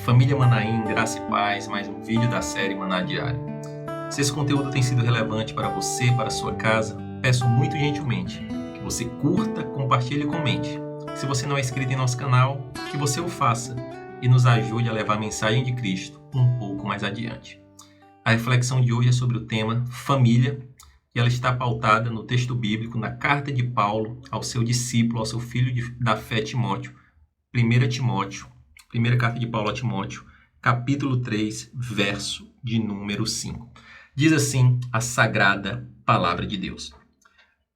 Família Manaim, graça e paz, mais um vídeo da série Maná Diário. Se esse conteúdo tem sido relevante para você, para a sua casa, peço muito gentilmente que você curta, compartilhe e comente. Se você não é inscrito em nosso canal, que você o faça e nos ajude a levar a mensagem de Cristo um pouco mais adiante. A reflexão de hoje é sobre o tema família e ela está pautada no texto bíblico, na carta de Paulo ao seu discípulo, ao seu filho da fé Timóteo, 1 Timóteo, primeira carta de Paulo a Timóteo, capítulo 3, verso de número 5. Diz assim a sagrada palavra de Deus: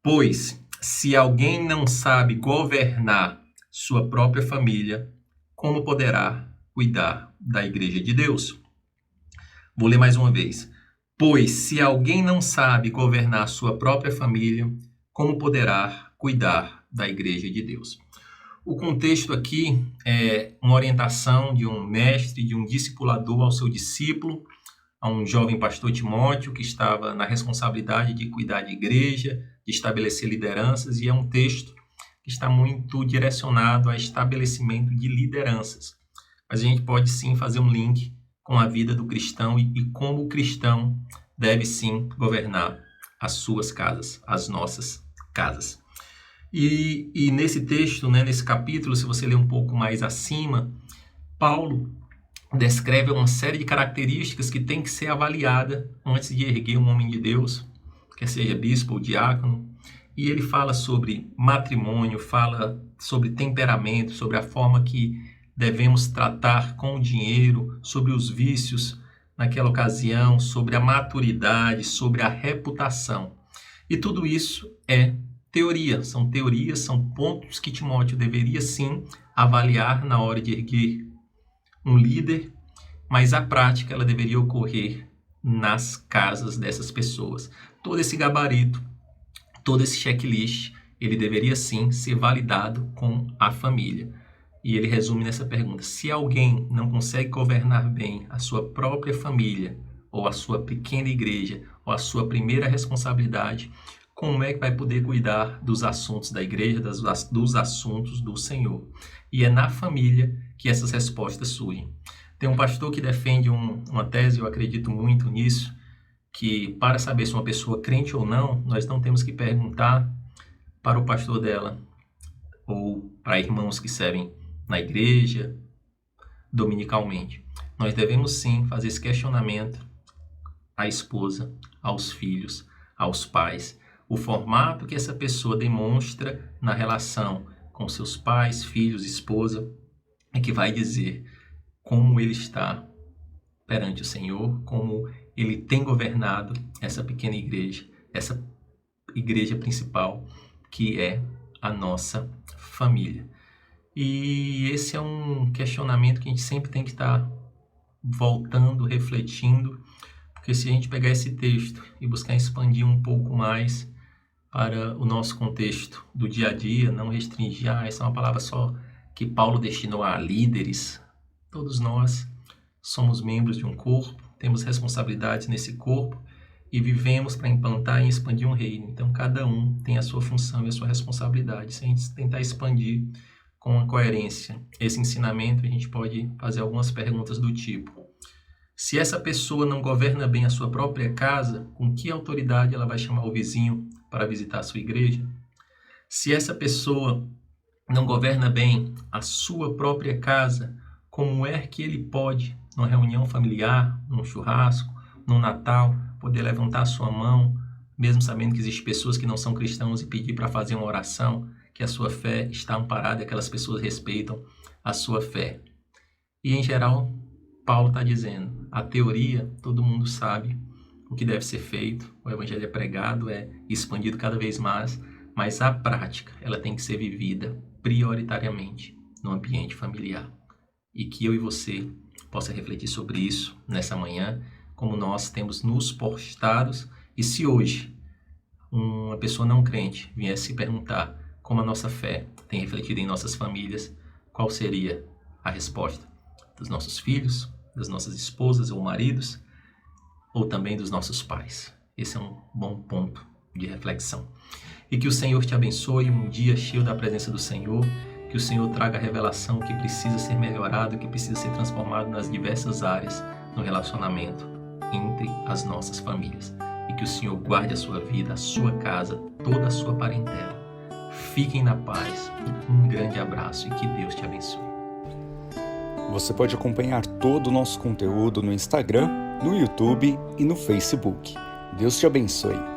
Pois, se alguém não sabe governar sua própria família, como poderá cuidar da igreja de Deus? Vou ler mais uma vez. Pois, se alguém não sabe governar sua própria família, como poderá cuidar da igreja de Deus? O contexto aqui é uma orientação de um mestre, de um discipulador ao seu discípulo, a um jovem pastor Timóteo, que estava na responsabilidade de cuidar de igreja, de estabelecer lideranças, e é um texto que está muito direcionado a estabelecimento de lideranças. Mas a gente pode sim fazer um link com a vida do cristão e como o cristão deve sim governar as suas casas, as nossas casas. E nesse texto, nesse capítulo, se você ler um pouco mais acima, Paulo descreve uma série de características que tem que ser avaliada antes de erguer um homem de Deus, quer seja bispo ou diácono. E ele fala sobre matrimônio, fala sobre temperamento, sobre a forma que devemos tratar com o dinheiro, sobre os vícios naquela ocasião, sobre a maturidade, sobre a reputação. E tudo isso é teorias, são pontos que Timóteo deveria sim avaliar na hora de erguer um líder, mas a prática ela deveria ocorrer nas casas dessas pessoas. Todo esse gabarito, todo esse checklist, ele deveria sim ser validado com a família. E ele resume nessa pergunta: se alguém não consegue governar bem a sua própria família, ou a sua pequena igreja, ou a sua primeira responsabilidade, como é que vai poder cuidar dos assuntos da igreja, dos assuntos do Senhor? E é na família que essas respostas surgem. Tem um pastor que defende uma tese, eu acredito muito nisso, que para saber se uma pessoa é crente ou não, nós não temos que perguntar para o pastor dela, ou para irmãos que servem na igreja, dominicalmente. Nós devemos sim fazer esse questionamento à esposa, aos filhos, aos pais. O formato que essa pessoa demonstra na relação com seus pais, filhos, esposa, é que vai dizer como ele está perante o Senhor, como ele tem governado essa pequena igreja, essa igreja principal, que é a nossa família. E esse é um questionamento que a gente sempre tem que estar voltando, refletindo, porque se a gente pegar esse texto e buscar expandir um pouco mais para o nosso contexto do dia a dia, não restringir, essa é uma palavra só que Paulo destinou a líderes. Todos nós somos membros de um corpo, temos responsabilidades nesse corpo e vivemos para implantar e expandir um reino. Então, cada um tem a sua função e a sua responsabilidade. Se a gente tentar expandir com uma coerência esse ensinamento, a gente pode fazer algumas perguntas do tipo: se essa pessoa não governa bem a sua própria casa, com que autoridade ela vai chamar o vizinho para visitar a sua igreja? Se essa pessoa não governa bem a sua própria casa, como é que ele pode, numa reunião familiar, num churrasco, num Natal, poder levantar a sua mão, mesmo sabendo que existem pessoas que não são cristãos, e pedir para fazer uma oração, que a sua fé está amparada e aquelas pessoas respeitam a sua fé? E, em geral, Paulo está dizendo, a teoria, todo mundo sabe o que deve ser feito, o evangelho é pregado, é expandido cada vez mais, mas a prática, ela tem que ser vivida prioritariamente no ambiente familiar. E que eu e você possa refletir sobre isso nessa manhã, como nós temos nos postados, e se hoje uma pessoa não crente viesse se perguntar como a nossa fé tem refletido em nossas famílias, qual seria a resposta dos nossos filhos, das nossas esposas ou maridos, ou também dos nossos pais? Esse é um bom ponto de reflexão. E que o Senhor te abençoe um dia cheio da presença do Senhor, que Que o Senhor traga a revelação que precisa ser melhorado, que precisa ser transformado nas diversas áreas no relacionamento entre as nossas famílias. E que o Senhor guarde a sua vida, a sua casa, toda a sua parentela. Fiquem na paz. Um grande abraço e que Deus te abençoe. Você pode acompanhar todo o nosso conteúdo no Instagram, no YouTube e no Facebook. Deus te abençoe.